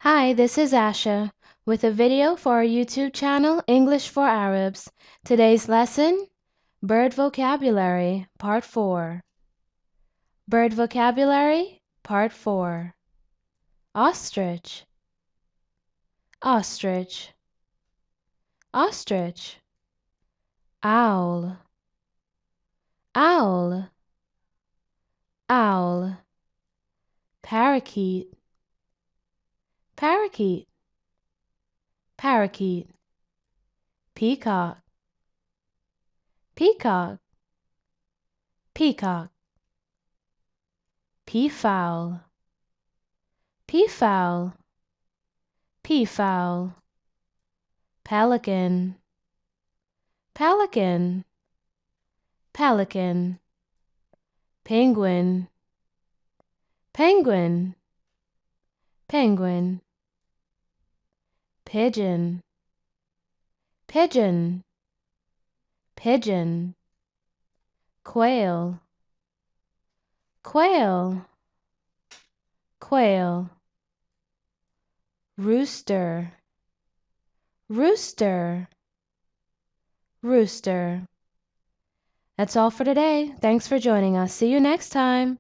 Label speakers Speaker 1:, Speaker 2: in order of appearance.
Speaker 1: Hi, this is Asha with a video for our YouTube channel, English for Arabs. Today's lesson, Bird Vocabulary, Part 4. Bird Vocabulary, Part 4. Ostrich, ostrich, ostrich. Owl, owl, owl. Parakeet, parakeet, parakeet. Peacock, peacock, peacock. Peafowl, peafowl, peafowl. Pelican, pelican, pelican. Penguin, penguin, penguin. Pigeon, pigeon, pigeon. Quail, quail, quail. Rooster, rooster, rooster. That's all for today. Thanks for joining us. See you next time.